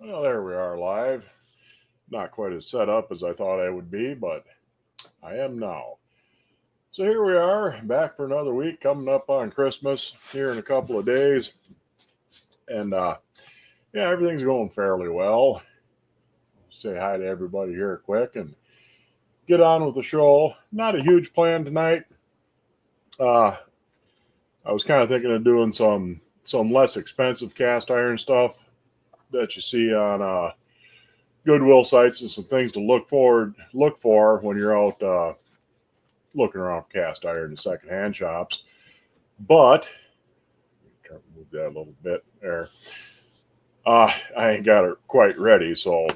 Well, there we are live. Not quite as set up as I thought I would be, but I am now. So here we are, back for another week, coming up on Christmas here in a couple of days. And yeah, everything's going fairly well. Say hi to everybody here quick and get on with the show. Not a huge plan tonight. Uh, I was kind of thinking of doing some less expensive cast iron stuff that you see on Goodwill sites and some things to look for when you're out looking around for cast iron in secondhand shops. But move that a little bit there. I ain't got it quite ready, so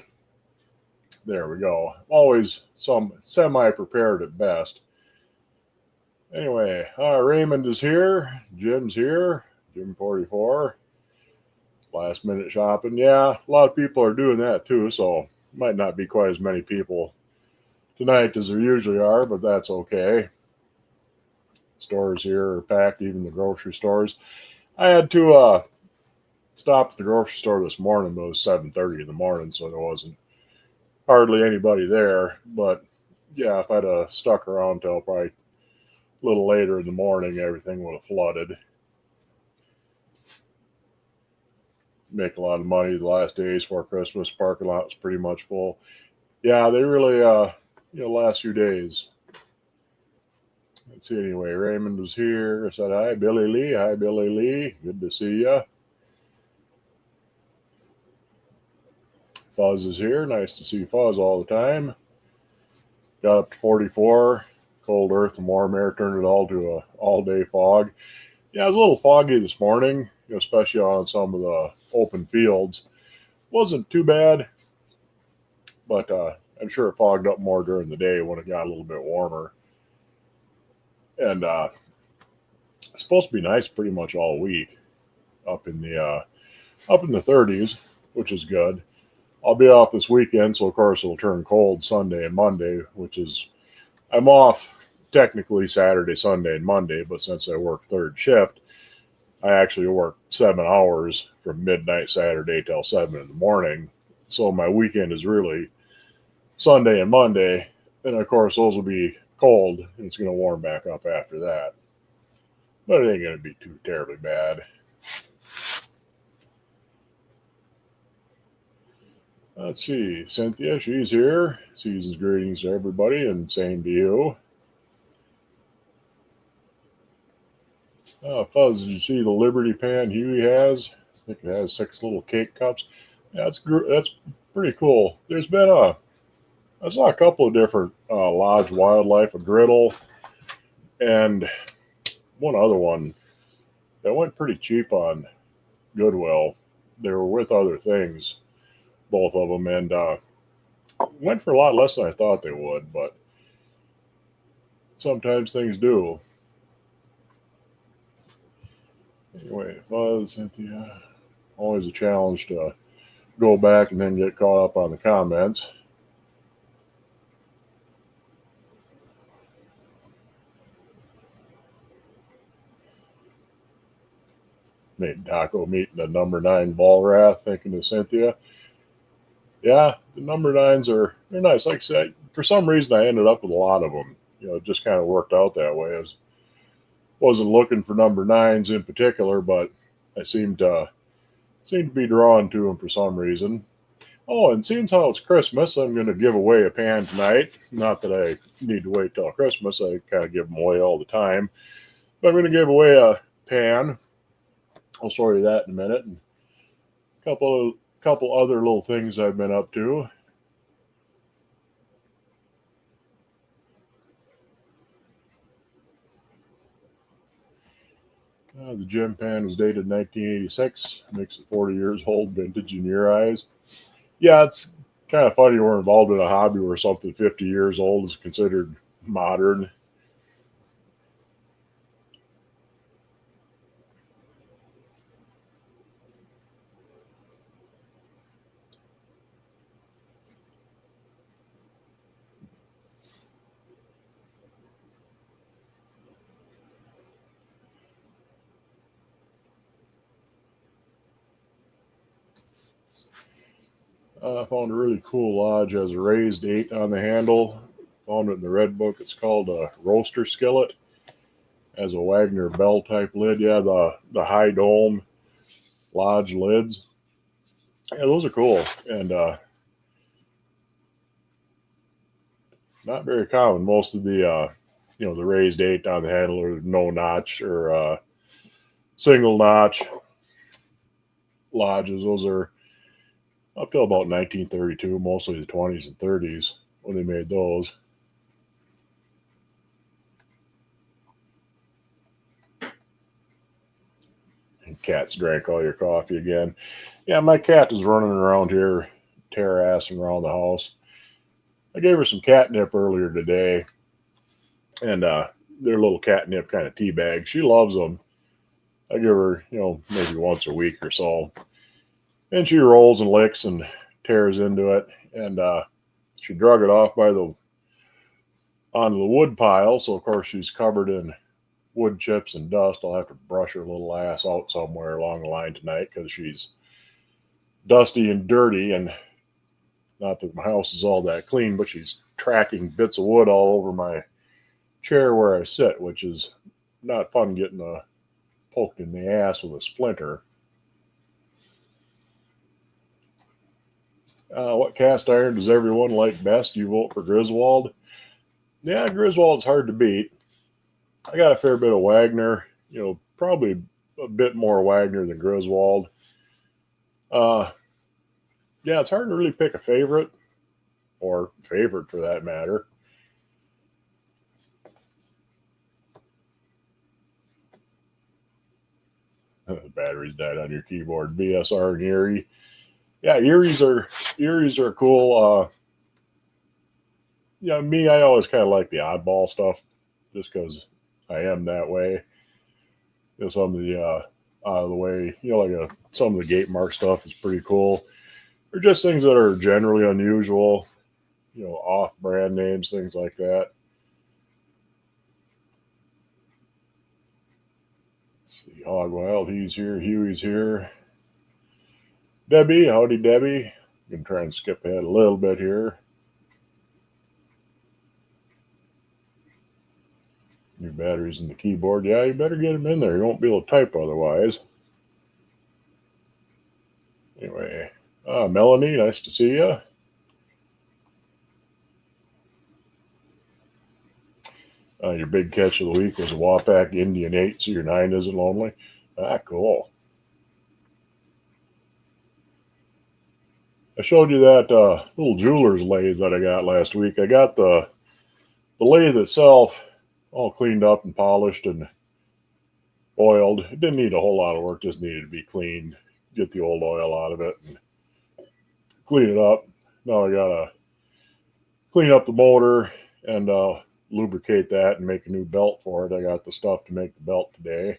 there we go. Always some semi prepared at best. Anyway, Raymond is here. Jim's here. Jim 44. Last minute shopping. Yeah, a lot of people are doing that too, so might not be quite as many people tonight as there usually are, but that's okay. Stores here are packed, even the grocery stores. I had to stop at the grocery store this morning, but it was 7:30 in the morning, so there wasn't hardly anybody there. But yeah, if I'd stuck around till probably a little later in the morning, everything would have flooded. Make a lot of money the last days before Christmas. Parking lot was pretty much full. Yeah, they really, last few days. Let's see. Anyway, Raymond was here. I said hi, Billy Lee. Hi, Billy Lee. Good to see you. Fuzz is here. Nice to see Fuzz all the time. Got up to 44. Cold earth and warm air turned it all to a all-day fog. Yeah, it was a little foggy this morning, especially on some of the open fields. Wasn't too bad, but I'm sure it fogged up more during the day when it got a little bit warmer. And it's supposed to be nice pretty much all week, up in the 30s, which is good. I'll be off this weekend, so of course it'll turn cold Sunday and Monday, which is I'm off technically Saturday, Sunday, and Monday, but since I work third shift, I actually work 7 hours from midnight Saturday till 7 in the morning. So my weekend is really Sunday and Monday, and of course those will be cold, and it's going to warm back up after that. But it ain't going to be too terribly bad. Let's see, Cynthia, she's here. Season's greetings to everybody, and same to you. Fuzz, did you see the Liberty pan Huey has? I think it has 6 little cake cups. Yeah, that's pretty cool. I saw a couple of different Lodge Wildlife, a griddle, and one other one that went pretty cheap on Goodwill. They were with other things, both of them, and went for a lot less than I thought they would, but sometimes things do. Anyway, Fuzz, Cynthia, always a challenge to go back and then get caught up on the comments. Made taco meat and a number 9 ball wrath, thinking of Cynthia. Yeah, the number 9s they're nice. Like I said, for some reason I ended up with a lot of them. It just kind of worked out that way. I wasn't looking for number 9s in particular, but I seemed to be drawn to them for some reason. Oh, and seeing how it's Christmas, I'm going to give away a pan tonight. Not that I need to wait till Christmas. I kind of give them away all the time. But I'm going to give away a pan. I'll show you that in a minute. And a couple other little things I've been up to. The gym pan was dated 1986. Makes it 40 years old, vintage in your eyes. Yeah, it's kind of funny we're involved in a hobby where something 50 years old is considered modern. I found a really cool lodge. Has a raised 8 on the handle. Found it in the red book. It's called a roaster skillet. Has a Wagner bell type lid. Yeah, the high dome lodge lids. Yeah, those are cool and not very common. Most of the the raised 8 on the handle or no notch or single notch lodges. Those are up till about 1932, mostly the 20s and 30s when they made those. And cats drank all your coffee again. Yeah, my cat is running around here, terracing around the house. I gave her some catnip earlier today, and they're little catnip kind of tea bags. She loves them. I give her, maybe once a week or so, and she rolls and licks and tears into it. And she drug it off by the onto the wood pile, so of course she's covered in wood chips and dust. I'll have to brush her little ass out somewhere along the line tonight because she's dusty and dirty. And not that my house is all that clean, but she's tracking bits of wood all over my chair where I sit, which is not fun getting poked in the ass with a splinter. What cast iron does everyone like best? You vote for Griswold? Yeah, Griswold's hard to beat. I got a fair bit of Wagner, probably a bit more Wagner than Griswold. Yeah, it's hard to really pick a favorite or favorite for that matter. The battery's died on your keyboard. BSR and Erie. Yeah, Eries are cool. Me, I always kind of like the oddball stuff, just because I am that way. Some of the out of the way, some of the gate mark stuff is pretty cool. They're just things that are generally unusual, off brand names, things like that. Let's see, Hog Wild, he's here, Huey's here. Debbie, howdy, Debbie. I'm going to try and skip ahead a little bit here. New batteries in the keyboard. Yeah, you better get them in there. You won't be able to type otherwise. Anyway, Melanie, nice to see you. Your big catch of the week was a Wapak Indian 8, so your 9 isn't lonely. Cool. I showed you that little jeweler's lathe that I got last week. I got the lathe itself all cleaned up and polished and oiled. It didn't need a whole lot of work, just needed to be cleaned, get the old oil out of it and clean it up. Now I gotta clean up the motor and lubricate that and make a new belt for it. I got the stuff to make the belt today.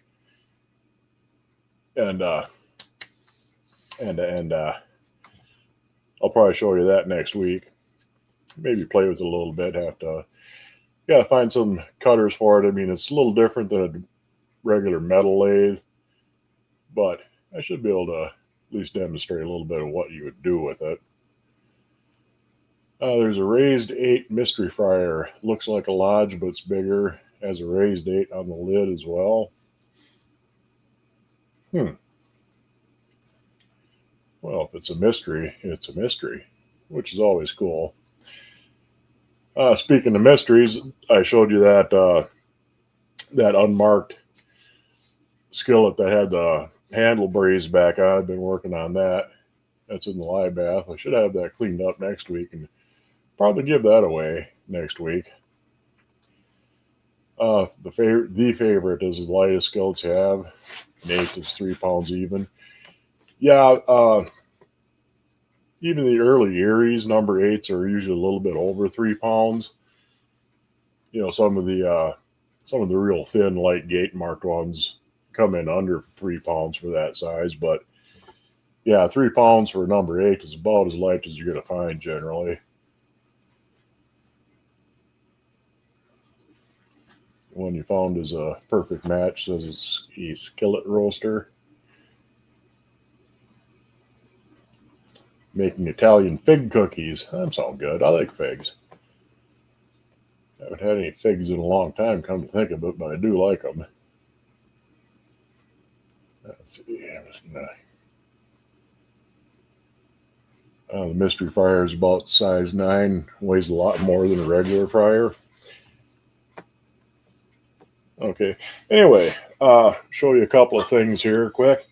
And I'll probably show you that next week. Maybe play with it a little bit. Gotta find some cutters for it. I mean, it's a little different than a regular metal lathe, but I should be able to at least demonstrate a little bit of what you would do with it. There's a raised 8 mystery fryer. Looks like a lodge, but it's bigger. Has a raised 8 on the lid as well. Well, if it's a mystery, it's a mystery, which is always cool. Speaking of mysteries, I showed you that unmarked skillet that had the handle braised back on. I've been working on that. That's in the live bath. I should have that cleaned up next week and probably give that away next week. The favorite is the lightest skillets you have. An 8 is 3 pounds even. Yeah, even the early Eries number 8s are usually a little bit over 3 pounds. Some of the real thin, light gate marked ones come in under 3 pounds for that size. But yeah, 3 pounds for a number 8 is about as light as you're going to find generally. The one you found is a perfect match. Says it's a skillet roaster. making Italian fig cookies. That sounds good. I like figs. I haven't had any figs in a long time, come to think of it, but I do like them. Let's see. The mystery fryer is about size 9, weighs a lot more than a regular fryer. Okay, anyway, show you a couple of things here quick.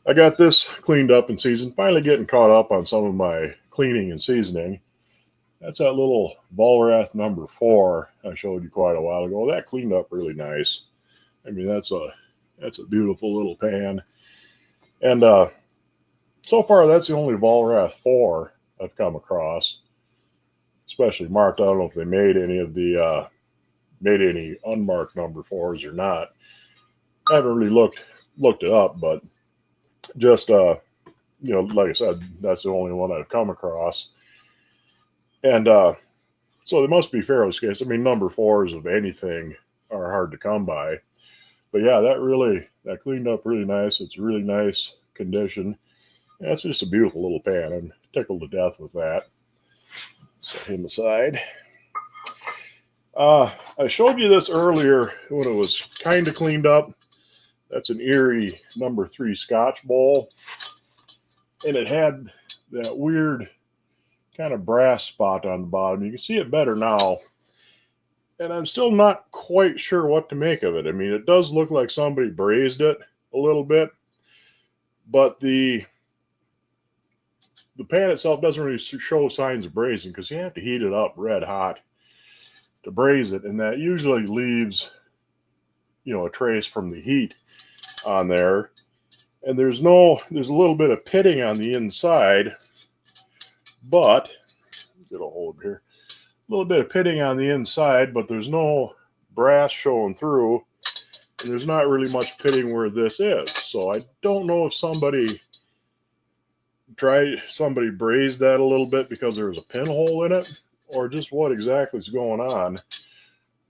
I got this cleaned up and seasoned, finally getting caught up on some of my cleaning and seasoning. That's that little Valrath number 4 I showed you quite a while ago. That cleaned up really nice. I mean, that's a beautiful little pan. And so far, that's the only Valrath 4 I've come across, especially marked. I don't know if they made any of the made any unmarked number 4s or not. I haven't really looked it up, but just you know, like I said, that's the only one I've come across. And so they must be fairly scarce. I mean, number 4s of anything are hard to come by. But yeah, that cleaned up really nice. It's really nice condition. Yeah, it's just a beautiful little pan. I'm tickled to death with that. Set him aside. I showed you this earlier when it was kind of cleaned up. That's an Erie number 3 Scotch bowl. And it had that weird kind of brass spot on the bottom. You can see it better now. And I'm still not quite sure what to make of it. I mean, it does look like somebody brazed it a little bit. But the pan itself doesn't really show signs of brazing because you have to heat it up red hot to braise it, and that usually leaves, you know, a trace from the heat on there. And there's a little bit of pitting on the inside, but get a hold here. A little bit of pitting on the inside, but there's no brass showing through, and there's not really much pitting where this is. So I don't know if somebody brazed that a little bit because there was a pinhole in it, or just what exactly is going on.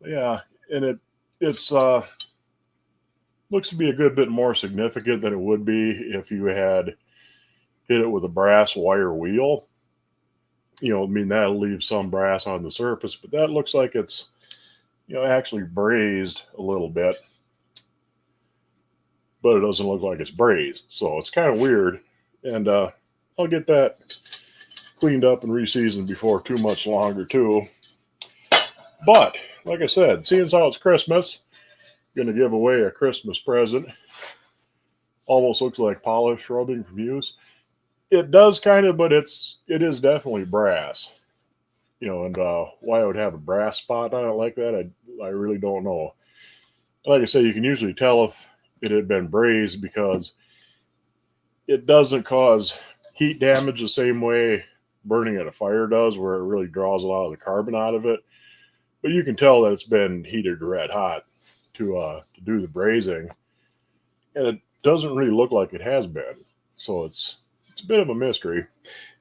Yeah, and it's looks to be a good bit more significant than it would be if you had hit it with a brass wire wheel. You know, I mean, that'll leave some brass on the surface, but that looks like it's, you know, actually brazed a little bit, but it doesn't look like it's brazed. So it's kind of weird. And I'll get that cleaned up and reseasoned before too much longer too. But like I said, seeing as how it's Christmas, going to give away a Christmas present. Almost looks like polish rubbing from use. It does kind of, but it is definitely brass. You know, and why I would have a brass spot on it like that, I really don't know. Like I say, you can usually tell if it had been brazed because it doesn't cause heat damage the same way burning at a fire does, where it really draws a lot of the carbon out of it. But you can tell that it's been heated red hot to do the brazing, and it doesn't really look like it has been. So it's a bit of a mystery.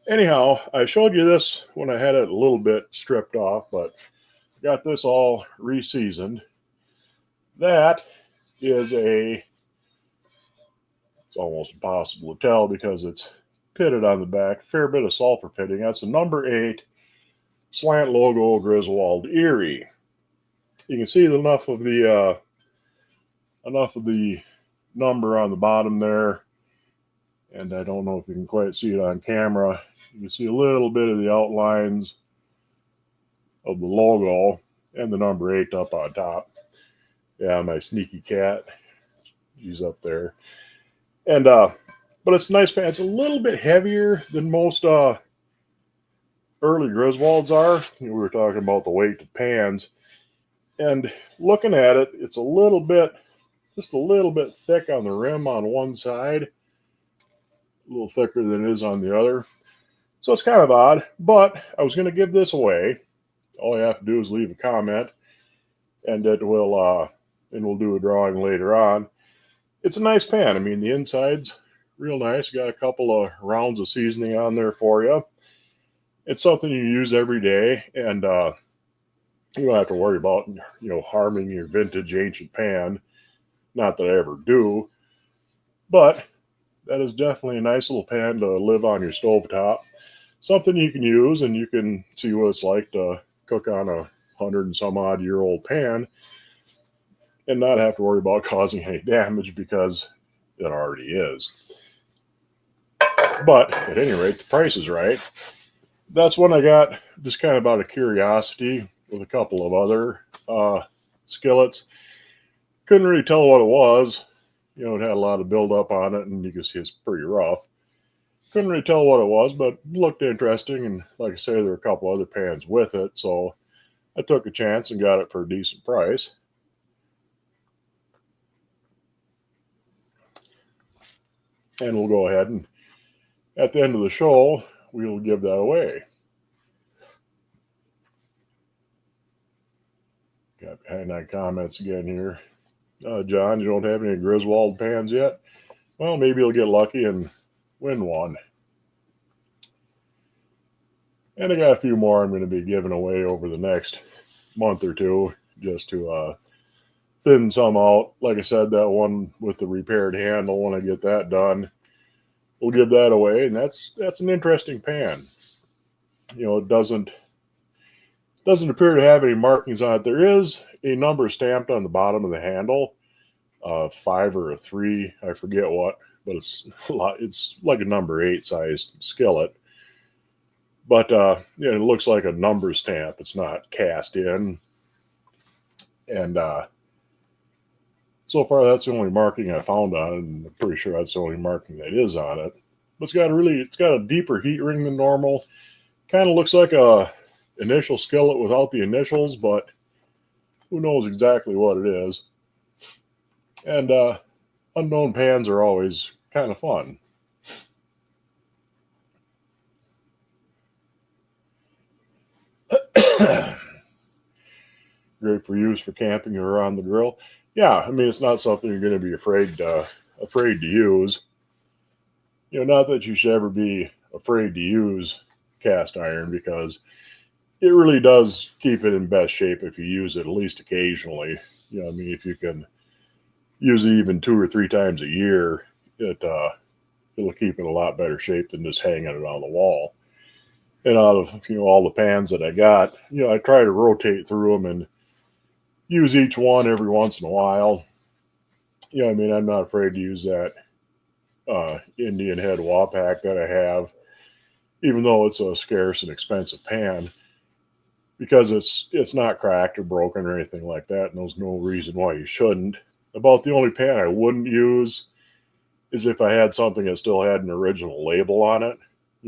Anyhow, I showed you this when I had it a little bit stripped off, but got this all reseasoned. That is it's almost impossible to tell because it's pitted on the back. Fair bit of sulfur pitting. That's a number 8 slant logo Griswold Erie. You can see enough of the number on the bottom there. And I don't know if you can quite see it on camera. You can see a little bit of the outlines of the logo and the number 8 up on top. Yeah, my sneaky cat. She's up there. And but it's a nice pan. It's a little bit heavier than most early Griswolds are. We were talking about the weight of pans. And looking at it, it's just a little bit thick on the rim on one side. A little thicker than it is on the other. So it's kind of odd, but I was going to give this away. All you have to do is leave a comment, and we'll do a drawing later on. It's a nice pan. I mean, the inside's real nice. Got a couple of rounds of seasoning on there for you. It's something you use every day, and you don't have to worry about, you know, harming your vintage ancient pan. Not that I ever do, but that is definitely a nice little pan to live on your stovetop. Something you can use, and you can see what it's like to cook on a 100 and some odd year old pan and not have to worry about causing any damage because it already is. But at any rate, the price is right. That's one I got just kind of out of curiosity with a couple of other skillets. Couldn't really tell what it was. It had a lot of buildup on it, and you can see it's pretty rough. Couldn't really tell what it was, but looked interesting. And like I say, there were a couple other pans with it, so I took a chance and got it for a decent price. And we'll go ahead and at the end of the show, we will give that away. Got behind that comments again here. John, you don't have any Griswold pans yet? Well, maybe you'll get lucky and win one. And I got a few more I'm going to be giving away over the next month or two just to thin some out. Like I said, that one with the repaired handle, when I get that done, we'll give that away. And that's an interesting pan. It doesn't appear to have any markings on it. There is a number stamped on the bottom of the handle, 5 or a 3, I forget what, but it's a lot. It's like a number 8 sized skillet. But it looks like a number stamp. It's not cast in. And so far, that's the only marking I found on it, and I'm pretty sure that's the only marking that is on it. But it's got a deeper heat ring than normal. Kind of looks like a initial skillet without the initials, but who knows exactly what it is. And unknown pans are always kind of fun. Great for use for camping or on the grill. Yeah, I mean, it's not something you're going to be afraid to use. Not that you should ever be afraid to use cast iron, because it really does keep it in best shape if you use it at least occasionally. I mean, if you can use it even 2 or 3 times a year, it'll keep it in a lot better shape than just hanging it on the wall. And out of all the pans that I got, I try to rotate through them and use each one every once in a while. I mean, I'm not afraid to use that Indian head Wapak that I have, even though it's a scarce and expensive pan, because it's not cracked or broken or anything like that, and there's no reason why you shouldn't. About the only pan I wouldn't use is if I had something that still had an original label on it.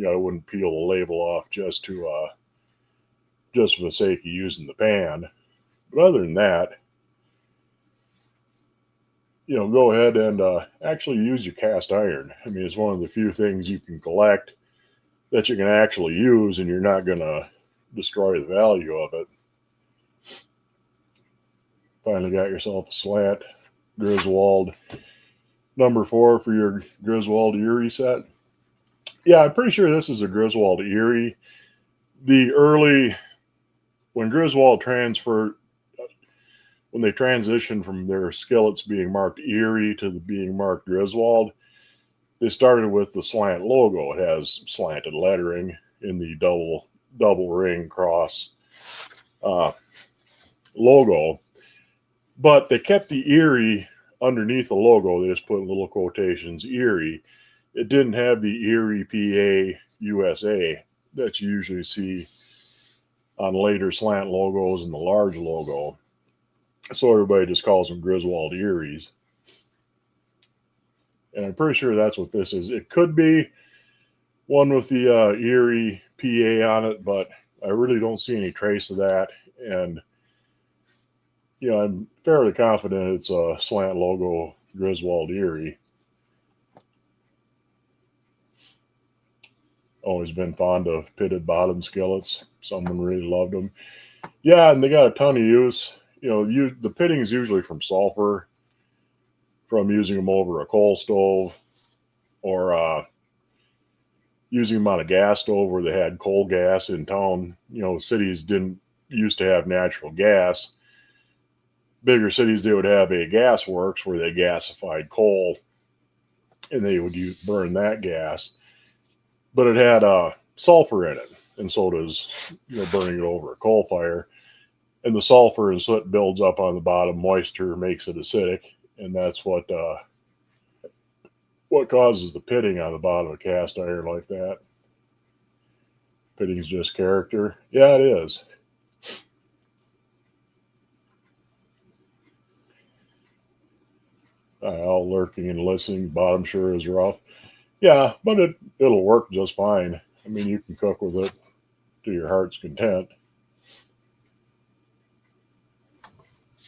I wouldn't peel the label off just for the sake of using the pan. But other than that, go ahead and actually use your cast iron. I mean, it's one of the few things you can collect that you can actually use, and you're not going to destroy the value of it. Finally got yourself a slant Griswold number 4 for your Griswold Erie set. Yeah, I'm pretty sure this is a Griswold Erie. When Griswold when they transitioned from their skillets being marked Erie to being marked Griswold, they started with the slant logo. It has slanted lettering in the double ring cross logo, but they kept the Erie underneath the logo. They just put little quotations, Erie. It didn't have the Erie, PA, USA that you usually see on later slant logos and the large logo. So everybody just calls them Griswold Eries. And I'm pretty sure that's what this is. It could be one with the Erie, PA on it, but I really don't see any trace of that. And, I'm fairly confident it's a slant logo Griswold Erie. Always been fond of pitted bottom skillets. Someone really loved them. Yeah, and they got a ton of use. The pitting is usually from sulfur, from using them over a coal stove, or using them on a gas stove where they had coal gas in town. Cities didn't used to have natural gas. Bigger cities, they would have a gas works where they gasified coal and they would burn that gas, but it had sulfur in it, and so does burning it over a coal fire. And the sulfur and soot builds up on the bottom. Moisture makes it acidic, and that's what causes the pitting on the bottom of cast iron like that. Pitting is just character. Yeah, it is. All lurking and listening. Bottom sure is rough. Yeah, but it'll work just fine. I mean, you can cook with it to your heart's content.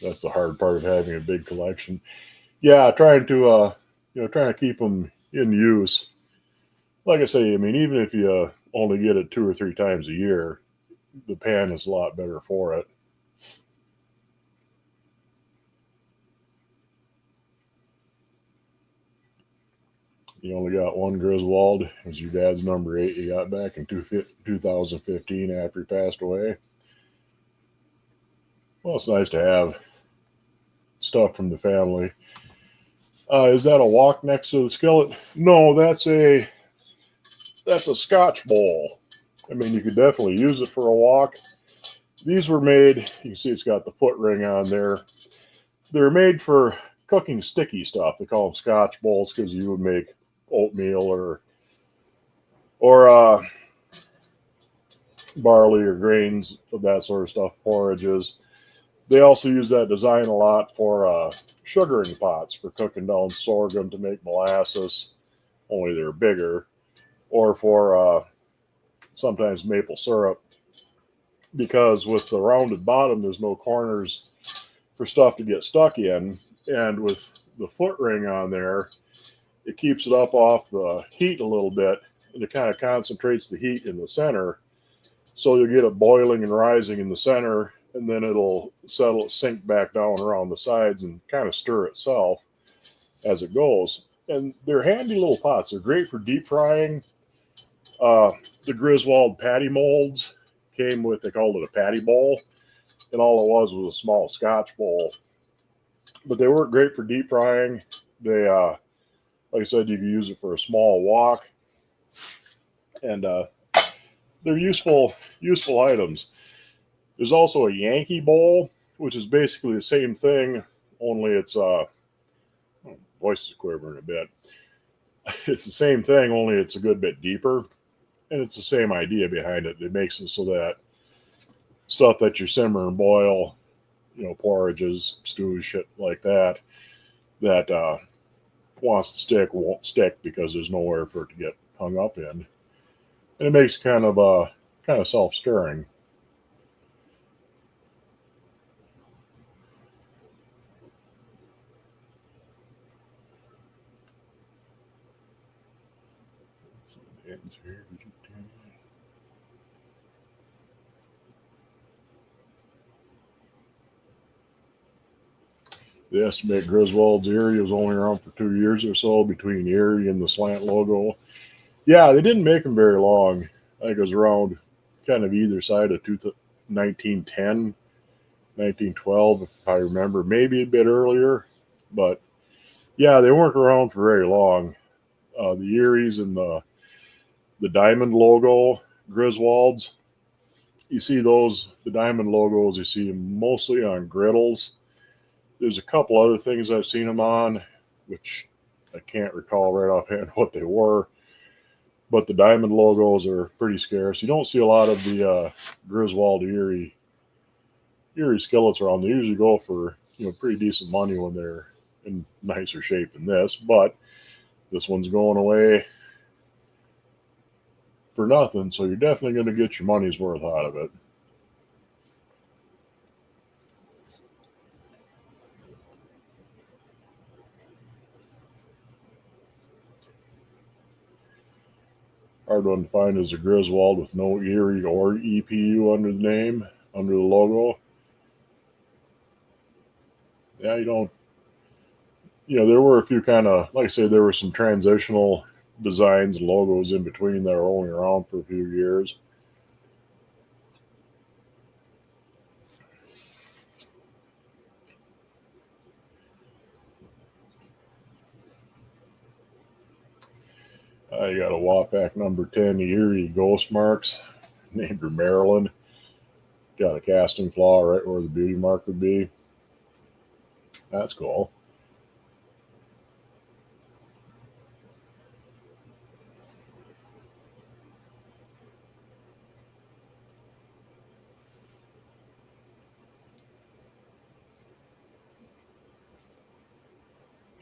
That's the hard part of having a big collection. Yeah, trying to keep them in use. Like I say, I mean, even if you only get it 2 or 3 times a year, the pan is a lot better for it. You only got one Griswold. It was your dad's number 8 you got back in 2015 after he passed away. Well, it's nice to have stuff from the family. Is that a wok next to the skillet? No, that's a Scotch bowl. I mean, you could definitely use it for a wok. These were made. You can see it's got the foot ring on there. They're made for cooking sticky stuff. They call them Scotch bowls because you would make oatmeal or barley or grains of that sort of stuff, porridges. They also use that design a lot for sugaring pots for cooking down sorghum to make molasses, only they're bigger, or for sometimes maple syrup. Because with the rounded bottom, there's no corners for stuff to get stuck in, and with the foot ring on there, it keeps it up off the heat a little bit, and it kind of concentrates the heat in the center. So you'll get it boiling and rising in the center, and then it'll sink back down around the sides and kind of stir itself as it goes. And they're handy little pots. They're great for deep frying. The Griswold patty molds came with, they called it a patty bowl, and all it was a small Scotch bowl. But they work great for deep frying. They, like I said, you can use it for a small wok, and they're useful items. There's also a Yankee bowl, which is basically the same thing, only it's voice is quivering a bit. It's the same thing, only it's a good bit deeper, and it's the same idea behind it. It makes it so that stuff that you simmer and boil, porridges, stews, shit like that, that wants to stick won't stick because there's nowhere for it to get hung up in, and it makes kind of self-stirring. They estimate Griswold's Erie was only around for 2 years or so between Erie and the slant logo. Yeah, they didn't make them very long. I think it was around kind of either side of 1910, 1912, if I remember, maybe a bit earlier. But yeah, they weren't around for very long. The Eries and the diamond logo Griswolds, you see the diamond logos, you see them mostly on griddles. There's a couple other things I've seen them on, which I can't recall right offhand what they were. But the diamond logos are pretty scarce. You don't see a lot of the Griswold Erie skillets around. They usually go for pretty decent money when they're in nicer shape than this. But this one's going away for nothing, so you're definitely going to get your money's worth out of it. Hard one to find is a Griswold with no Erie or EPU under the name, under the logo. Yeah, you don't. There were a few kind of, like I say, there were some transitional designs and logos in between that were only around for a few years. You got a Wapak number 10 Erie Ghost Marks, named her Maryland. Got a casting flaw right where the beauty mark would be. That's cool.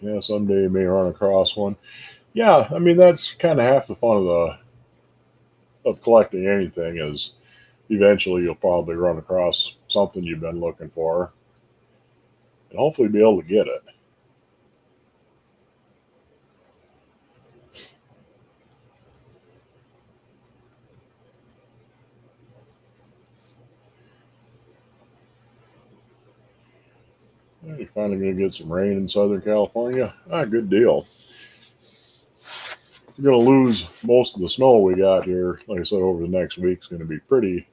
Yeah, someday you may run across one. Yeah, I mean that's kind of half the fun of collecting anything is eventually you'll probably run across something you've been looking for, and hopefully be able to get it. You're finally going to get some rain in Southern California. Good deal. We're going to lose most of the snow we got here. Like I said, over the next week, it's going to be pretty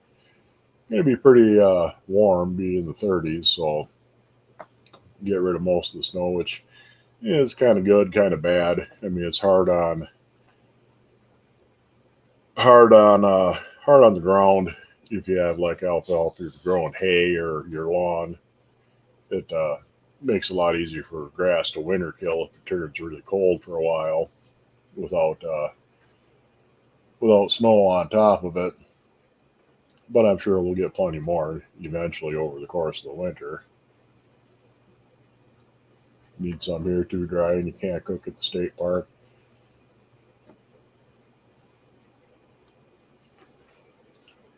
warm, be in the 30s. So get rid of most of the snow, which is kind of good, kind of bad. I mean, it's hard on the ground if you have like alfalfa, if you're growing hay or your lawn. It makes it a lot easier for grass to winter kill if it turns really cold for a while without snow on top of it. But I'm sure we'll get plenty more eventually over the course of the winter. Need some here too dry, and you can't cook at the state park.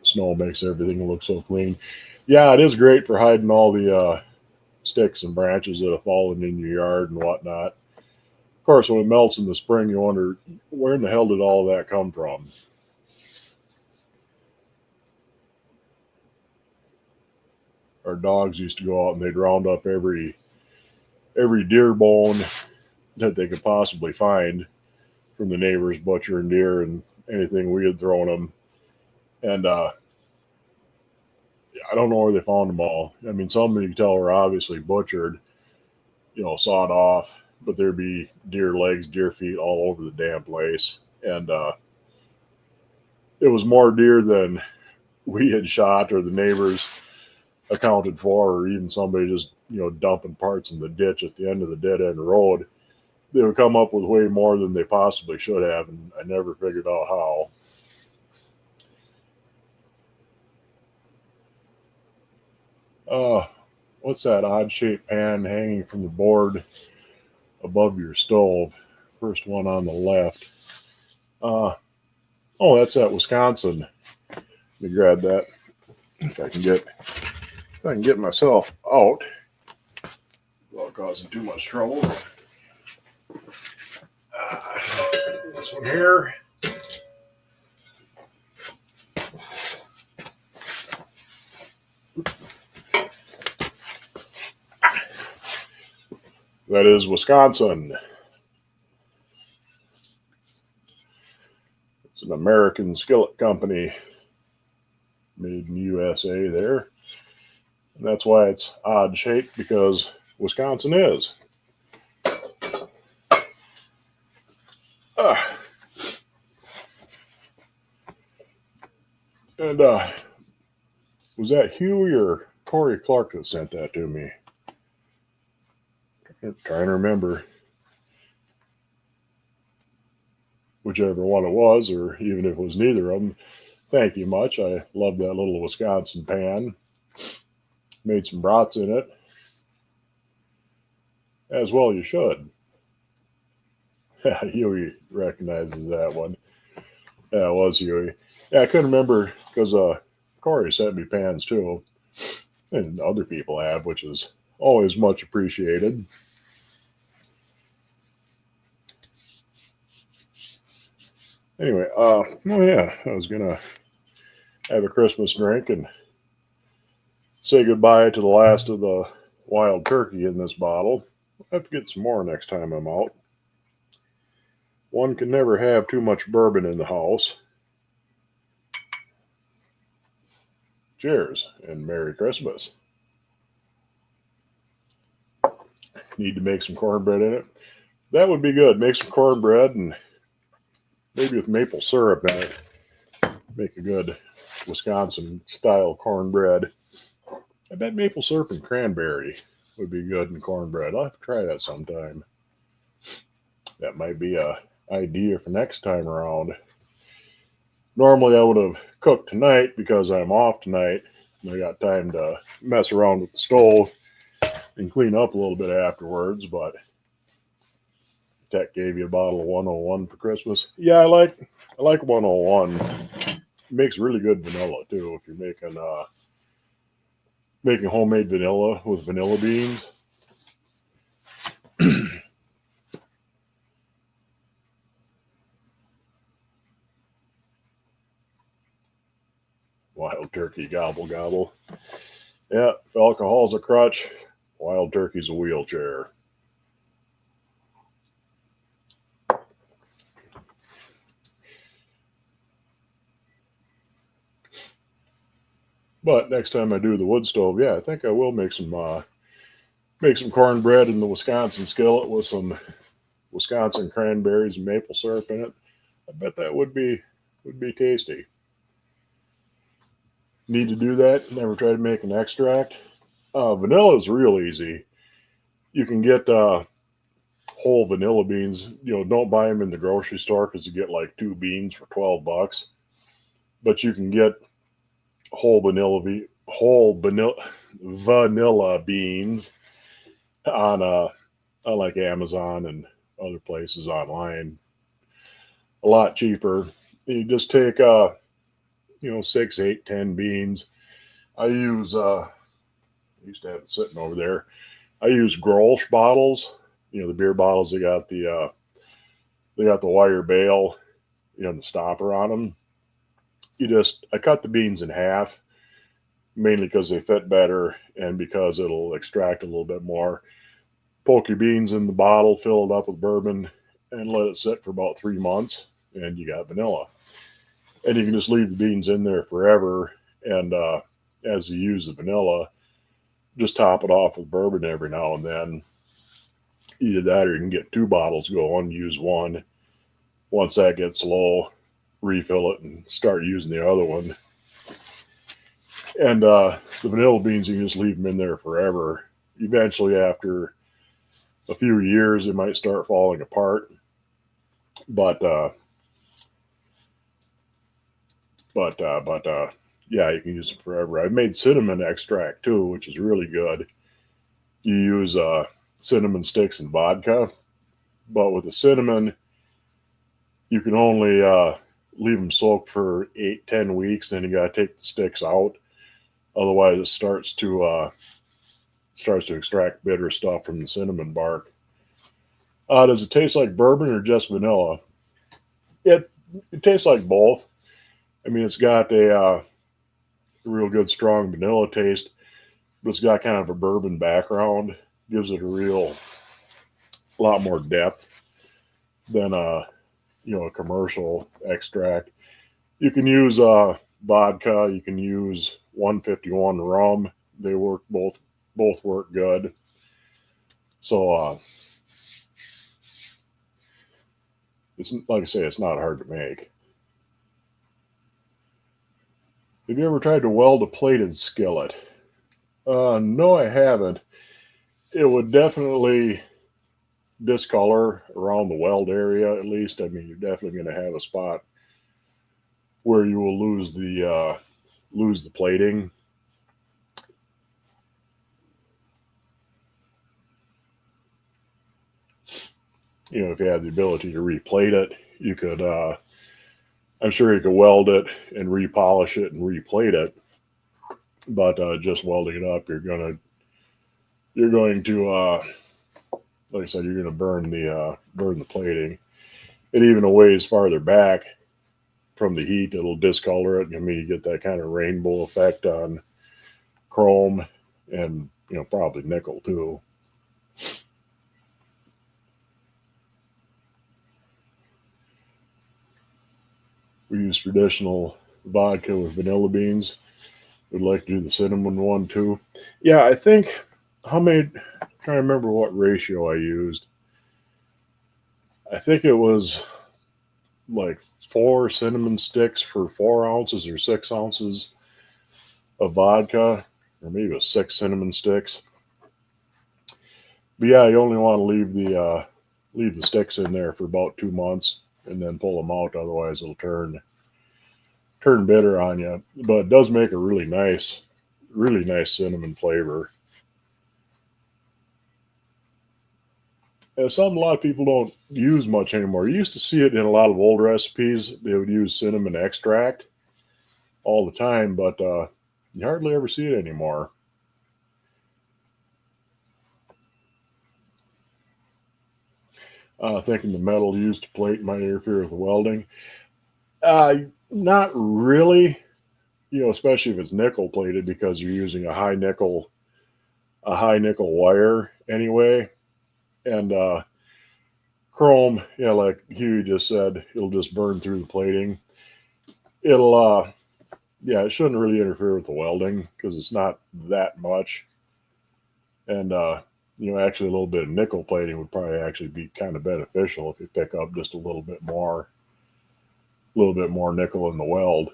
Snow makes everything look so clean. Yeah, it is great for hiding all the sticks and branches that have fallen in your yard and whatnot. Of course, when it melts in the spring, you wonder where in the hell did all that come from? Our dogs used to go out and they'd round up every deer bone that they could possibly find from the neighbors butchering deer and anything we had thrown them. And I don't know where they found them all. I mean, some you can tell were obviously butchered, sawed off, but there'd be deer legs, deer feet all over the damn place. And it was more deer than we had shot or the neighbors accounted for, or even somebody just, dumping parts in the ditch at the end of the dead end road. They would come up with way more than they possibly should have, and I never figured out how. What's that odd shaped pan hanging from the board above your stove? First one on the left. That's that Wisconsin. Let me grab that if I can get myself out without causing too much trouble. This one here. That is Wisconsin. It's an American skillet company made in USA there. And that's why it's odd shaped, because Wisconsin is. And was that Huey or Corey Clark that sent that to me? I'm trying to remember whichever one it was, or even if it was neither of them. Thank you much. I love that little Wisconsin pan. Made some brats in it. As well you should. Huey recognizes that one. Yeah, it was Huey. Yeah, I couldn't remember because Corey sent me pans too. And other people have, which is always much appreciated. Anyway, I was gonna have a Christmas drink and say goodbye to the last of the wild turkey in this bottle. I'll have to get some more next time I'm out. One can never have too much bourbon in the house. Cheers and Merry Christmas. Need to make some cornbread in it. That would be good. Make some cornbread and maybe with maple syrup in it, make a good Wisconsin style cornbread. I bet maple syrup and cranberry would be good in cornbread. I'll have to try that sometime. That might be a idea for next time around. Normally I would have cooked tonight because I'm off tonight and I got time to mess around with the stove and clean up a little bit afterwards, but Tech gave you a bottle of 101 for Christmas. Yeah, I like 101. It makes really good vanilla too if you're making homemade vanilla with vanilla beans. Wild turkey gobble gobble. Yeah, if alcohol's a crutch, wild turkey's a wheelchair. But next time I do the wood stove, yeah, I think I will make some cornbread in the Wisconsin skillet with some Wisconsin cranberries and maple syrup in it. I bet that would be tasty. Need to do that. Never tried to make an extract. Vanilla is real easy. You can get whole vanilla beans. Don't buy them in the grocery store because you get like 2 beans for $12. But you can get whole vanilla beans on like Amazon and other places online. A lot cheaper. You just take 6, 8, 10 beans. I used to have it sitting over there. I use Grolsch bottles. The beer bottles. They got the wire bail, the stopper on them. I cut the beans in half, mainly because they fit better and because it'll extract a little bit more. Poke your beans in the bottle, fill it up with bourbon, and let it sit for about 3 months, and you got vanilla. And you can just leave the beans in there forever, and as you use the vanilla, just top it off with bourbon every now and then. Either that or you can get 2 bottles going, use one. Once that gets low, refill it and start using the other one. And the vanilla beans, you can just leave them in there forever. Eventually, after a few years, they might start falling apart. But yeah, you can use them forever. I made cinnamon extract too, which is really good. You use cinnamon sticks and vodka, but with the cinnamon, you can only leave them soaked for 8, 10 weeks. Then you got to take the sticks out. Otherwise, it starts to extract bitter stuff from the cinnamon bark. Does it taste like bourbon or just vanilla? It tastes like both. I mean, it's got a real good strong vanilla taste, but it's got kind of a bourbon background. Gives it a lot more depth than a commercial extract. You can use vodka. You can use 151 rum. They work both work good. So it's like I say, it's not hard to make. Have you ever tried to weld a plated skillet? No, I haven't. It would definitely discolor around the weld area, at least. I mean, you're definitely going to have a spot where you will lose the plating. If you had the ability to replate it, you could. I'm sure you could weld it and repolish it and replate it. But just welding it up, you're going to like I said, you're going to burn the plating. And even a ways farther back from the heat, it'll discolor it. I mean, you get that kind of rainbow effect on chrome and probably nickel too. We use traditional vodka with vanilla beans. We'd like to do the cinnamon one too. Yeah, I think I'm trying to remember what ratio I used. I think it was like 4 cinnamon sticks for 4 ounces or 6 ounces of vodka, or maybe it was 6 cinnamon sticks. But yeah, you only want to leave the sticks in there for about 2 months and then pull them out. Otherwise, it'll turn bitter on you. But it does make a really nice cinnamon flavor. And something a lot of people don't use much anymore. You used to see it in a lot of old recipes. They would use cinnamon extract all the time, but you hardly ever see it anymore. Thinking the metal used to plate might interfere with welding. Not really, especially if it's nickel plated because you're using a high nickel wire anyway, and chrome, yeah, like Huey just said, it'll just burn through the plating. It'll, yeah, it shouldn't really interfere with the welding because it's not that much, and actually a little bit of nickel plating would probably actually be kind of beneficial if you pick up just a little bit more nickel in the weld.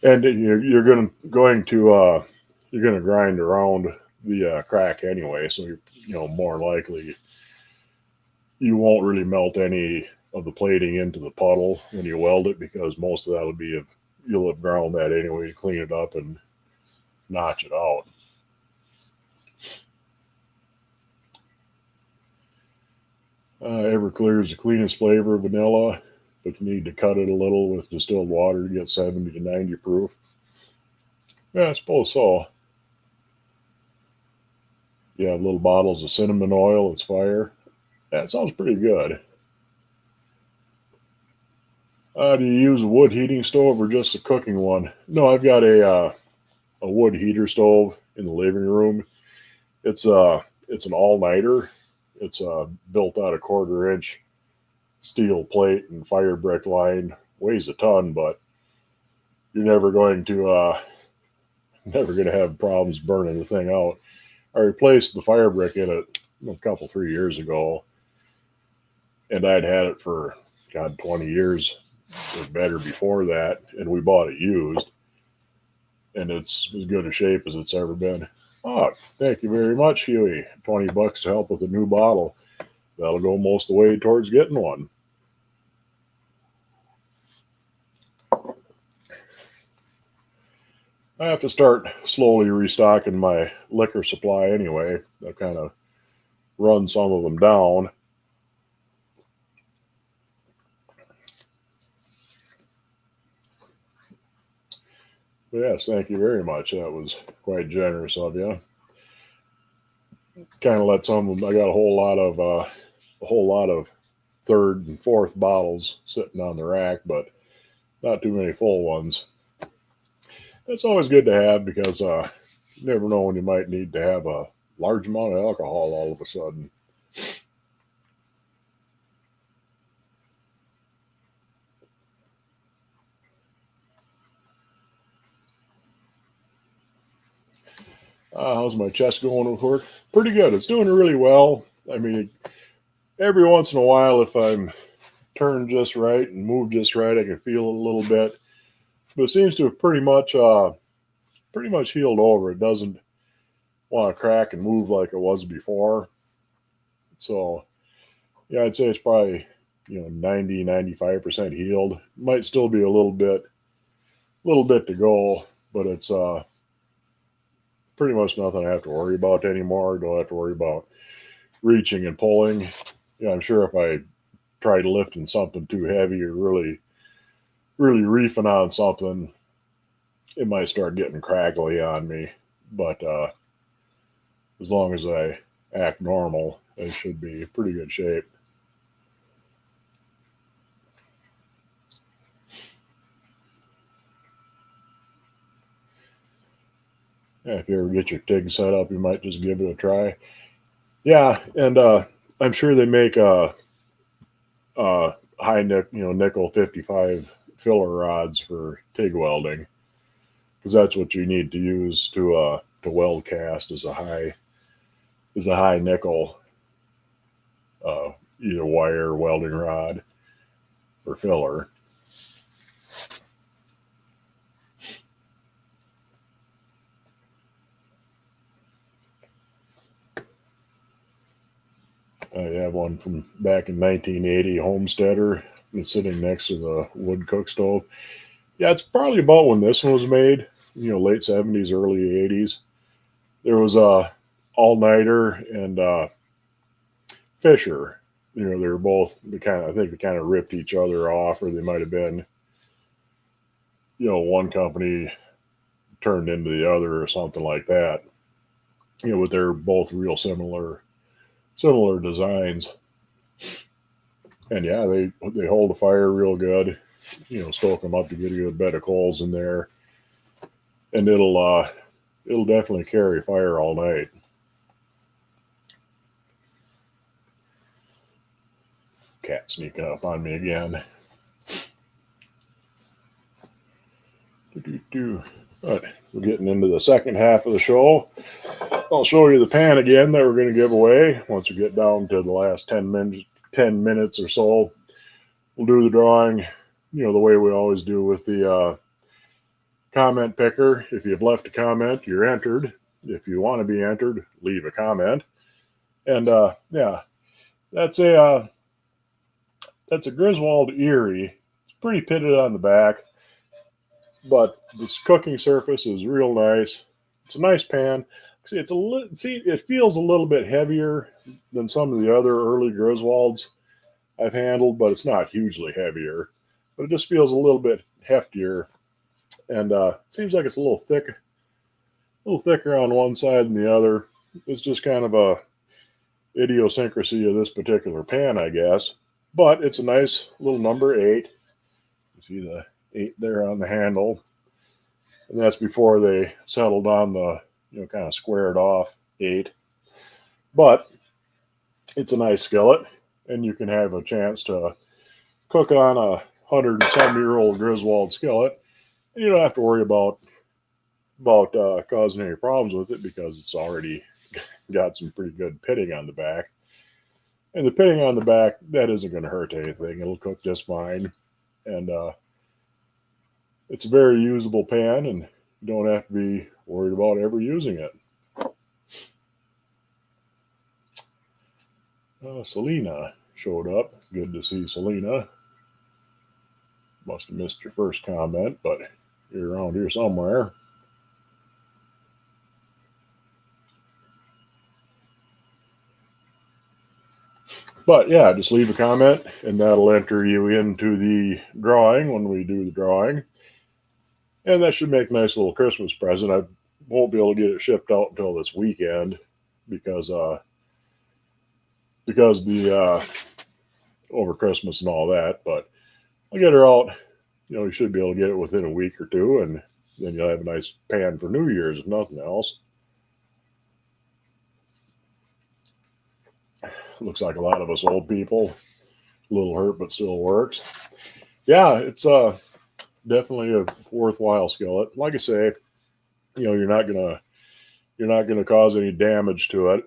And you're going to grind around the crack anyway, so you're more likely you won't really melt any of the plating into the puddle when you weld it because most of that will be you'll have ground that anyway to clean it up and notch it out. Everclear is the cleanest flavor of vanilla, but you need to cut it a little with distilled water to get 70 to 90 proof. Yeah, I suppose so. Yeah, little bottles of cinnamon oil. It's fire. That sounds pretty good. Do you use a wood heating stove or just a cooking one? No, I've got a wood heater stove in the living room. It's an all nighter. It's built out of 1/4 inch steel plate and fire brick line. Weighs a ton, but you're never going to have problems burning the thing out. I replaced the fire brick in it a couple 3 years ago, and I'd had it for 20 years or better before that, and we bought it used, and it's as good a shape as it's ever been. Oh, thank you very much, Huey. $20 to help with a new bottle. That'll go most of the way towards getting one. I have to start slowly restocking my liquor supply anyway. I kind of run some of them down. But yes, thank you very much. That was quite generous of you. Kind of let some of them. I got a whole lot of third and fourth bottles sitting on the rack, but not too many full ones. It's always good to have because you never know when you might need to have a large amount of alcohol all of a sudden. How's my chest going with work? Pretty good. It's doing really well. I mean, every once in a while, if I'm turned just right and moved just right, I can feel it a little bit. But it seems to have pretty much healed over. It doesn't want to crack and move like it was before. So, yeah, I'd say it's probably 90-95% healed. Might still be a little bit to go, but it's pretty much nothing I have to worry about anymore. Don't have to worry about reaching and pulling. I'm sure if I tried lifting something too heavy or really reefing on something, it might start getting crackly on me. But as long as I act normal, I should be in pretty good shape. Yeah, if you ever get your TIG set up, you might just give it a try. Yeah, and I'm sure they make high nickel 55 filler rods for TIG welding because that's what you need to use to weld cast is a is a high nickel, either wire, welding rod, or filler. I have one from back in 1980, Homesteader. It's sitting next to the wood cook stove. Yeah, it's probably about when this one was made, late 70s, early 80s. There was a all-nighter and Fisher. They were both I think they kind of ripped each other off, or they might have been, one company turned into the other or something like that. But they're both real similar designs. And yeah, they hold a fire real good. Stoke them up to get a good bed of coals in there, and it'll definitely carry fire all night. Cat sneaking up on me again. But we're getting into the second half of the show. I'll show you the pan again that we're going to give away once we get down to the last 10 minutes or so. We'll do the drawing, the way we always do with the comment picker. If you've left a comment, you're entered. If you want to be entered, leave a comment. And yeah, that's a Griswold Erie. It's pretty pitted on the back, but this cooking surface is real nice. It's a nice pan. See, it feels a little bit heavier than some of the other early Griswolds I've handled, but it's not hugely heavier. But it just feels a little bit heftier, and it seems like it's a little thicker on one side than the other. It's just kind of a idiosyncrasy of this particular pan, I guess. But it's a nice little number 8. You see the 8 there on the handle, and that's before they settled on the kind of squared off 8. But it's a nice skillet, and you can have a chance to cook on a 100-some-year-old Griswold skillet, and you don't have to worry about causing any problems with it because it's already got some pretty good pitting on the back. And the pitting on the back, that isn't going to hurt anything. It'll cook just fine. And it's a very usable pan, and you don't have to be worried about ever using it. Selena showed up. Good to see Selena. Must have missed your first comment, but you're around here somewhere. But yeah, just leave a comment, and that'll enter you into the drawing when we do the drawing. And that should make a nice little Christmas present. I won't be able to get it shipped out until this weekend because the over Christmas and all that. But I'll get her out. You should be able to get it within a week or two, and then you'll have a nice pan for New Year's, if nothing else. Looks like a lot of us old people. A little hurt, but still works. Yeah, it's definitely a worthwhile skillet. Like I say, you're not gonna cause any damage to it,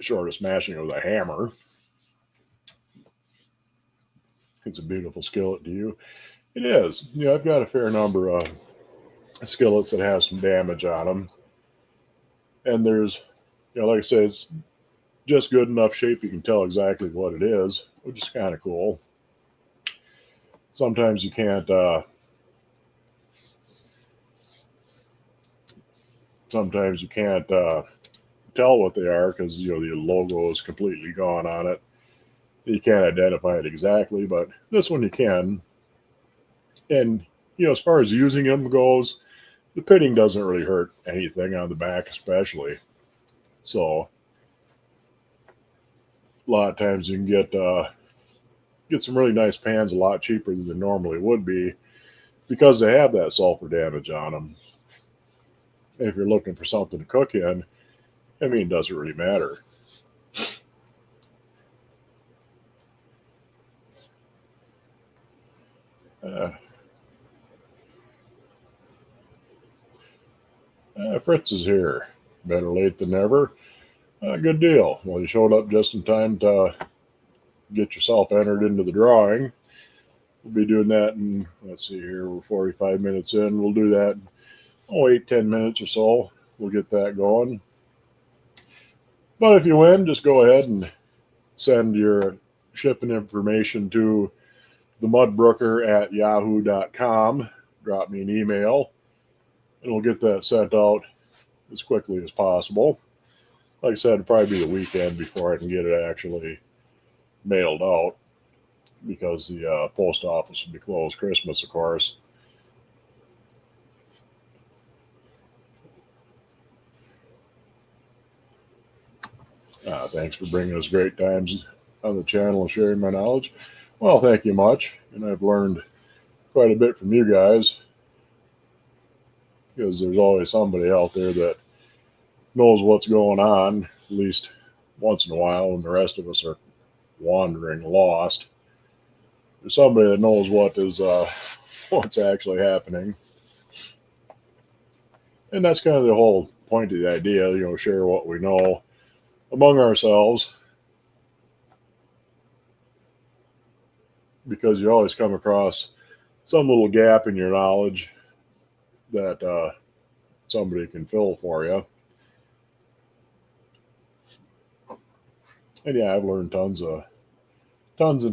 short of smashing it with a hammer. It's a beautiful skillet to you. It is. I've got a fair number of skillets that have some damage on them, and there's, like I said, it's just good enough shape you can tell exactly what it is, which is kind of cool. Sometimes you can't. Sometimes you can't tell what they are because the logo is completely gone on it. You can't identify it exactly, but this one you can. And as far as using them goes, the pitting doesn't really hurt anything on the back, especially. So a lot of times you can get some really nice pans a lot cheaper than they normally would be because they have that sulfur damage on them. And if you're looking for something to cook in, it doesn't really matter. Fritz is here. Better late than never. Good deal. Well, you showed up just in time to get yourself entered into the drawing. We'll be doing that in, let's see here, we're 45 minutes in. We'll do that in, 8, 10 minutes or so. We'll get that going. But if you win, just go ahead and send your shipping information to the Mudbrooker at yahoo.com. Drop me an email, and we'll get that sent out as quickly as possible. Like I said, it'll probably be the weekend before I can get it actually mailed out because the post office will be closed Christmas, of course. Thanks for bringing us great times on the channel and sharing my knowledge. Well, thank you much. And I've learned quite a bit from you guys because there's always somebody out there that knows what's going on, at least once in a while, and the rest of us are wandering lost. There's somebody that knows what's actually happening. And that's kind of the whole point of the idea, share what we know among ourselves, because you always come across some little gap in your knowledge that somebody can fill for you. And yeah, I've learned tons and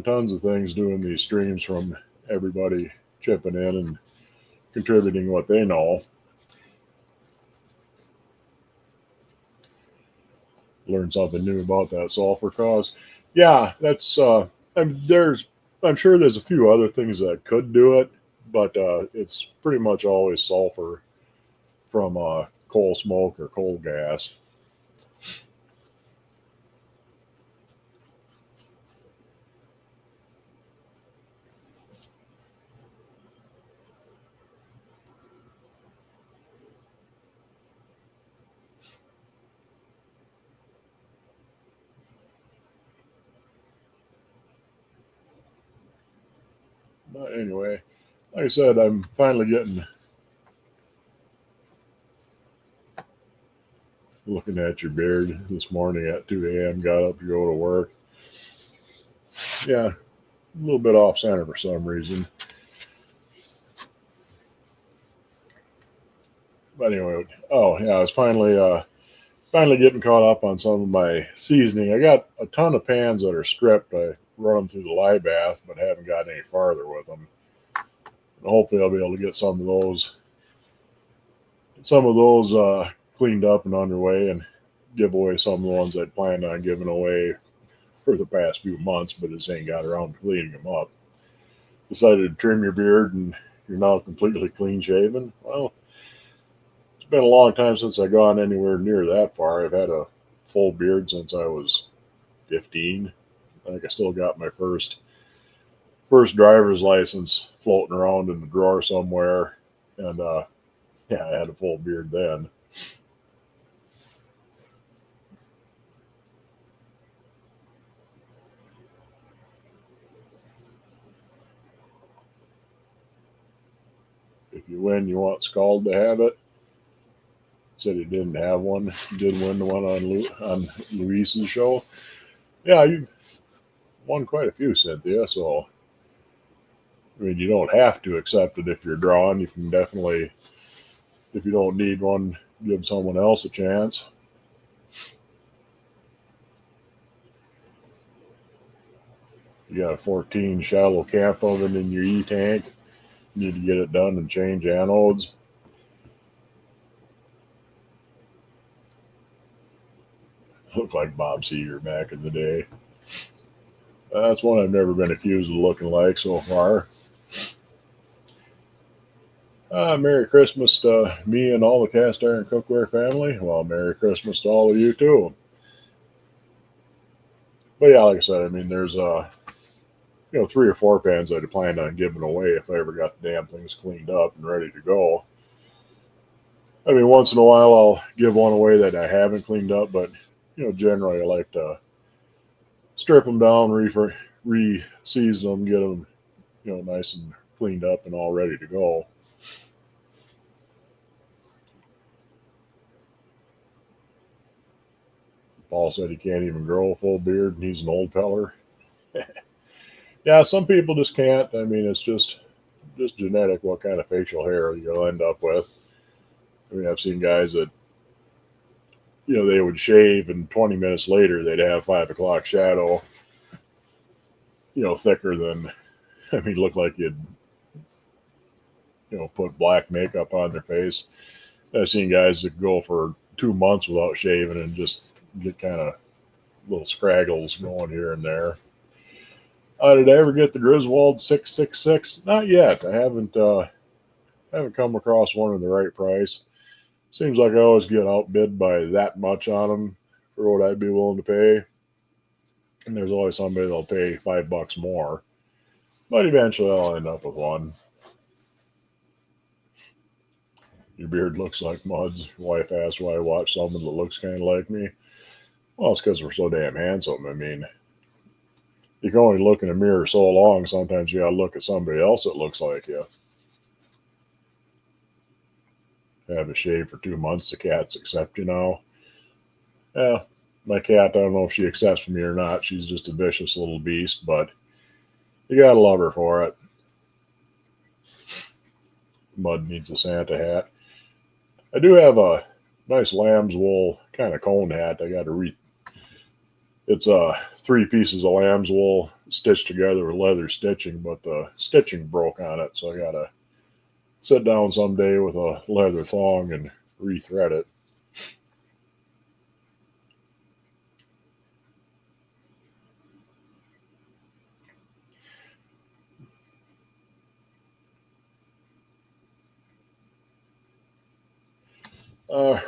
tons of things doing these streams from everybody chipping in and contributing what they know. Learn something new about that sulfur cause. Yeah, that's I'm sure there's a few other things that could do it, but it's pretty much always sulfur from coal smoke or coal gas. But anyway, like I said, I'm finally looking at your beard this morning at 2 a.m. Got up to go to work. Yeah, a little bit off center for some reason. But anyway, I was finally getting caught up on some of my seasoning. I got a ton of pans that are stripped. I run them through the lye bath, but haven't gotten any farther with them. Hopefully, I'll be able to get some of those cleaned up and underway, and give away some of the ones I'd planned on giving away for the past few months, but just ain't got around to cleaning them up. Decided to trim your beard, and you're now completely clean shaven. Well, it's been a long time since I've gone anywhere near that far. I've had a full beard since I was 15. I think I still got my first driver's license floating around in the drawer somewhere, and yeah, I had a full beard then. If you win, you want Scald to have it. Said he didn't have one. He did win the one on Luis's show. Yeah, you won quite a few, Cynthia. So, I mean, you don't have to accept it if you're drawn. You can definitely, if you don't need one, give someone else a chance. You got a 14 shallow camp oven in your E-tank. You need to get it done and change anodes. Looked like Bob Seger back in the day. That's one I've never been accused of looking like so far. Merry Christmas to me and all the Cast Iron Cookware family. Well, Merry Christmas to all of you too. But yeah, like I said, I mean, there's 3 or 4 pans I'd planned on giving away if I ever got the damn things cleaned up and ready to go. I mean, once in a while I'll give one away that I haven't cleaned up, but generally I like to strip them down, re-season them, get them, nice and cleaned up and all ready to go. Paul said he can't even grow a full beard, and he's an old feller. Yeah, some people just can't. I mean, it's just genetic what kind of facial hair you'll end up with. I mean, I've seen guys that they would shave, and 20 minutes later they'd have 5 o'clock shadow, thicker than I mean, look like you'd put black makeup on their face. I've seen guys that go for 2 months without shaving and just get kind of little scraggles going here and there. Did I ever get the Griswold 666? Not yet. I haven't come across one in the right price. Seems like I always get outbid by that much on them for what I'd be willing to pay. And there's always somebody that'll pay $5 more. But eventually I'll end up with one. Your beard looks like Mud's. Wife asked why I watch someone that looks kind of like me. Well, it's because we're so damn handsome. I mean, you can only look in a mirror so long. Sometimes you gotta look at somebody else that looks like you. Have a shave for 2 months. The cats accept you now. Yeah, my cat, I don't know if she accepts me or not. She's just a vicious little beast, but you gotta love her for it. Mud needs a Santa hat. I do have a nice lamb's wool kind of cone hat. It's 3 pieces of lamb's wool stitched together with leather stitching, but the stitching broke on it, so I gotta sit down someday with a leather thong and rethread it.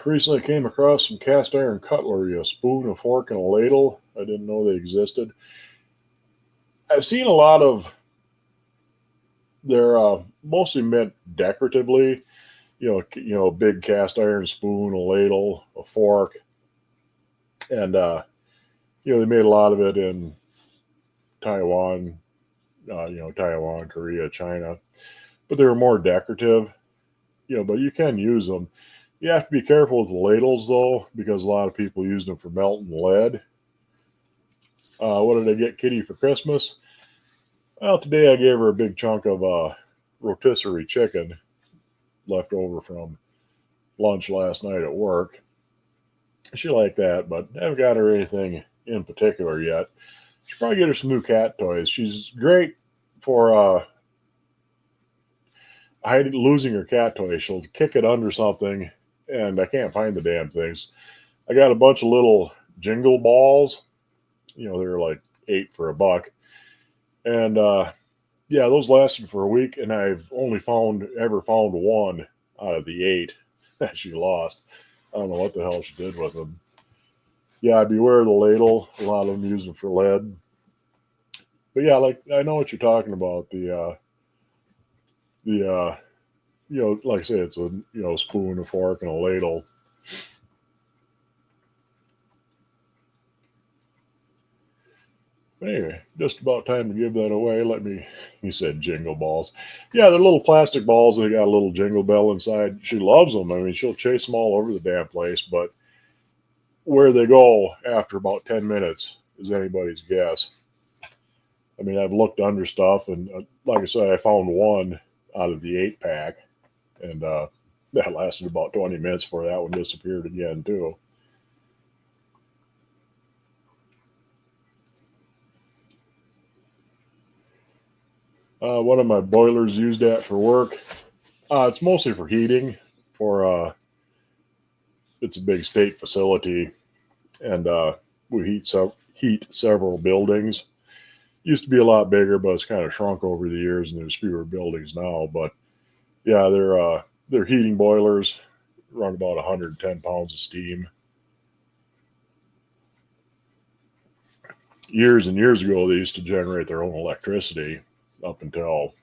Recently came across some cast iron cutlery, a spoon, a fork, and a ladle. I didn't know they existed. I've seen a lot of, they're mostly meant decoratively. Big cast iron spoon, a ladle, a fork, and they made a lot of it in Taiwan, Taiwan, Korea, China, but they were more decorative. But you can use them. You have to be careful with the ladles though, because a lot of people use them for melting lead. What did I get Kitty for Christmas? Well, today I gave her a big chunk of rotisserie chicken left over from lunch last night at work. She liked that, but I haven't got her anything in particular yet. Should probably get her some new cat toys. She's great for losing her cat toy. She'll kick it under something, and I can't find the damn things. I got a bunch of little jingle balls. They're like 8 for $1. And yeah, those lasted for a week, and I've only ever found one out of the 8 that she lost. I don't know what the hell she did with them. Yeah, beware of the ladle. A lot of them use them for lead. But yeah, like I know what you're talking about. Like I say, it's a spoon, a fork, and a ladle. But anyway, just about time to give that away. You said jingle balls. Yeah, they're little plastic balls. They got a little jingle bell inside. She loves them. I mean, she'll chase them all over the damn place, but where they go after about 10 minutes is anybody's guess. I mean, I've looked under stuff, and like I said, I found one out of the 8-pack, and that lasted about 20 minutes before that one disappeared again, too. One of my boilers used that for work. It's mostly for heating. It's a big state facility, and we heat several buildings. Used to be a lot bigger, but it's kind of shrunk over the years, and there's fewer buildings now. But yeah, they're heating boilers, run about 110 pounds of steam. Years and years ago, they used to generate their own electricity up until,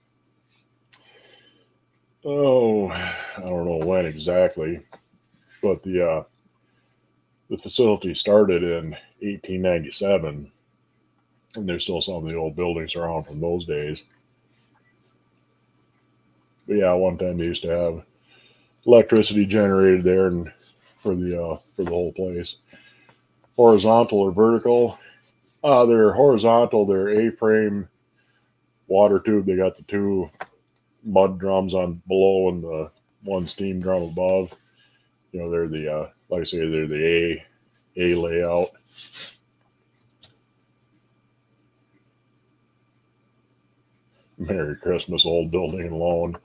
I don't know when exactly, but the facility started in 1897, and there's still some of the old buildings around from those days. But yeah, one time they used to have electricity generated there and for the whole place. horizontal or vertical. They're horizontal. They're A-frame water tube. They got the two mud drums on below and the one steam drum above. They're the like I say, they're the A layout. Merry Christmas, old building and loan.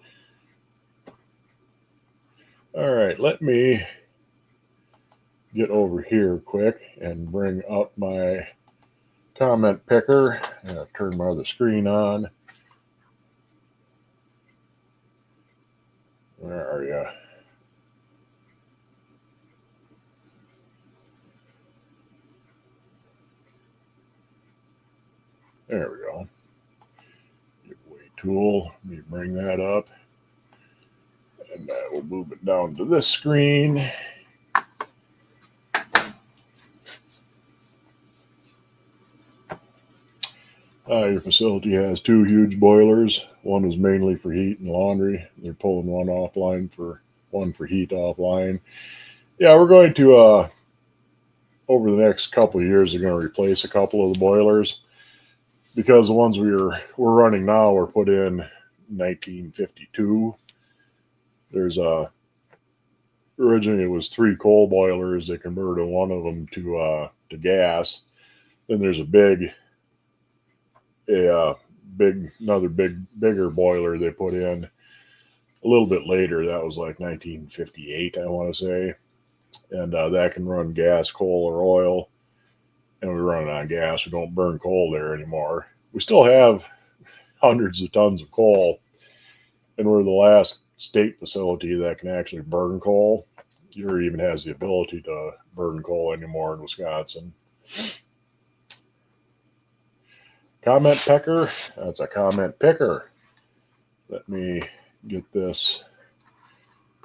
All right, let me get over here quick and bring up my comment picker. Turn my other screen on. Where are you? There we go. Giveaway tool. Let me bring that up. And we'll move it down to this screen. Your facility has two huge boilers. One is mainly for heat and laundry. They're pulling one offline for heat offline. Yeah, we're going to over the next couple of years, they're going to replace a couple of the boilers because the ones we're running now were put in 1952. There's originally it was 3 coal boilers. They converted one of them to gas. Then there's bigger boiler they put in a little bit later. That was like 1958, I want to say. And that can run gas, coal, or oil. And we run it on gas. We don't burn coal there anymore. We still have hundreds of tons of coal. And we're the last state facility that can actually burn coal, or even has the ability to burn coal anymore in Wisconsin. Comment pecker. That's a comment picker. Let me get this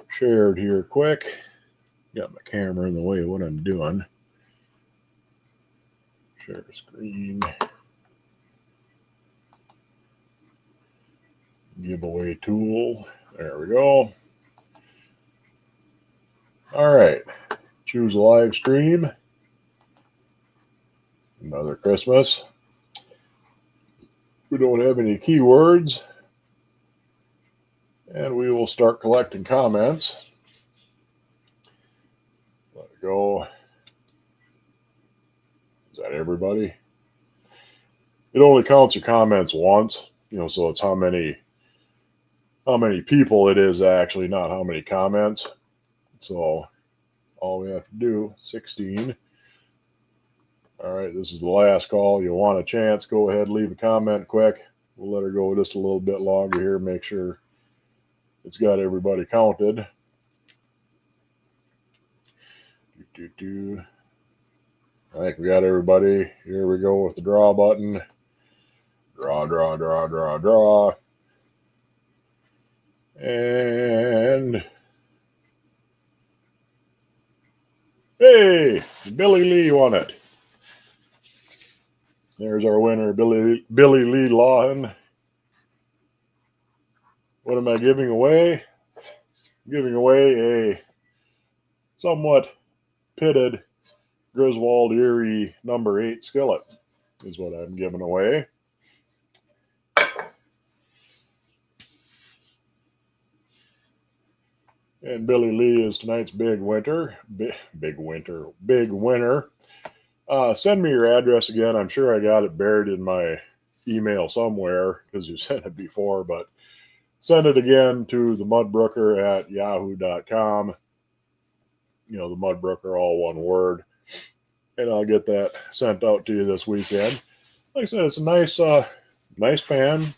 shared here quick. Got my camera in the way of what I'm doing. Share screen. Giveaway tool. There we go. All right. Choose a live stream. Another Christmas. We don't have any keywords. And we will start collecting comments. Let it go. Is that everybody? It only counts your comments once, so it's how many people it is actually, not how many comments. So all we have to do, 16. All right, this is the last call. You want a chance, go ahead, leave a comment quick. We'll let her go just a little bit longer here, make sure it's got everybody counted. I think we got everybody. Here we go with the draw button. Draw. And hey, Billy Lee won it. There's our winner, Billy Lee Lawson. What am I giving away? I'm giving away a somewhat pitted Griswold Erie number 8 skillet is what I'm giving away. And Billy Lee is tonight's big winner. Send me your address again. I'm sure I got it buried in my email somewhere because you sent it before, but send it again to the Mudbrooker at yahoo.com. The Mudbrooker, all one word. And I'll get that sent out to you this weekend. Like I said, it's a nice pan.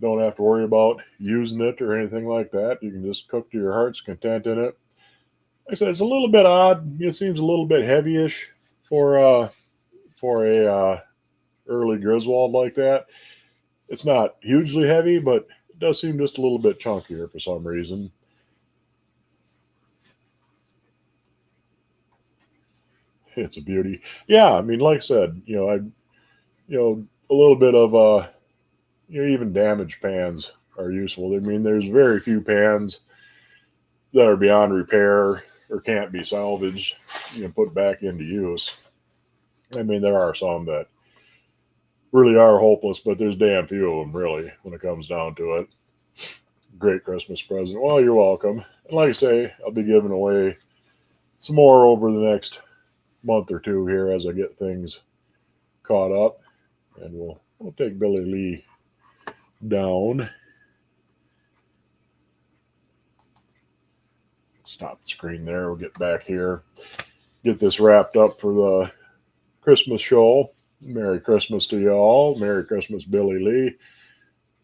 Don't have to worry about using it or anything like that. You can just cook to your heart's content in it. Like I said, it's a little bit odd. It seems a little bit heavyish for a early Griswold like that. It's not hugely heavy, but it does seem just a little bit chunkier for some reason. It's a beauty. Yeah, I mean, like I said, a little bit of even damaged pans are useful. I mean, there's very few pans that are beyond repair or can't be salvaged, you know, put back into use. I mean, there are some that really are hopeless, but there's damn few of them, really, when it comes down to it. Great Christmas present. Well, you're welcome. And like I say, I'll be giving away some more over the next month or two here as I get things caught up. And we'll take Billy Lee down. Stop the screen there. We'll get back here. Get this wrapped up for the Christmas show. Merry Christmas to y'all. Merry Christmas, Billy Lee.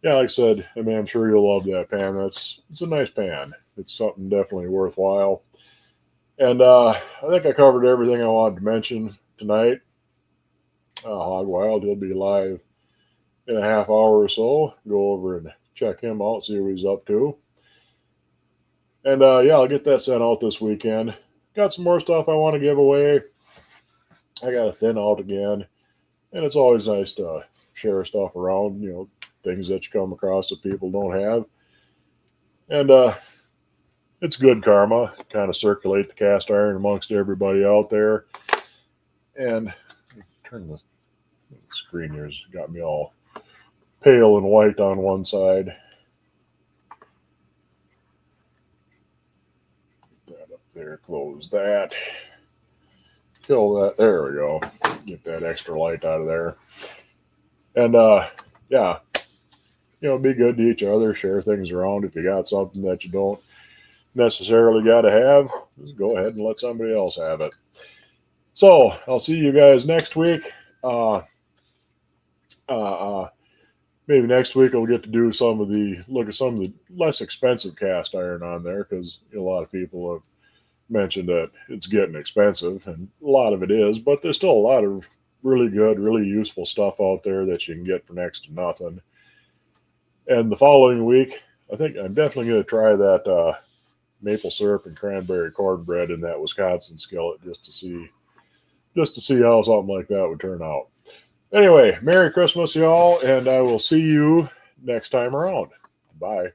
Yeah, like I said, I mean, I'm sure you'll love that pan. It's a nice pan. It's something definitely worthwhile. And I think I covered everything I wanted to mention tonight. Hog Wild, he'll be live in a half hour or so. Go over and check him out, see what he's up to. And yeah, I'll get that sent out this weekend. Got some more stuff I want to give away. I got to thin out again. And it's always nice to share stuff around, you know, things that you come across that people don't have. And it's good karma. Kind of circulate the cast iron amongst everybody out there. And turn the screen here's got me all pale and white on one side. Get that up there, close that. Kill that. There we go. Get that extra light out of there. And yeah, you know, be good to each other. Share things around. If you got something that you don't necessarily got to have, just go ahead and let somebody else have it. So I'll see you guys next week. Maybe next week I'll get to do look at some of the less expensive cast iron on there, because a lot of people have mentioned that it's getting expensive, and a lot of it is, but there's still a lot of really good, really useful stuff out there that you can get for next to nothing. And the following week, I think I'm definitely going to try that maple syrup and cranberry cornbread in that Wisconsin skillet just to see how something like that would turn out. Anyway, Merry Christmas, y'all, and I will see you next time around. Bye.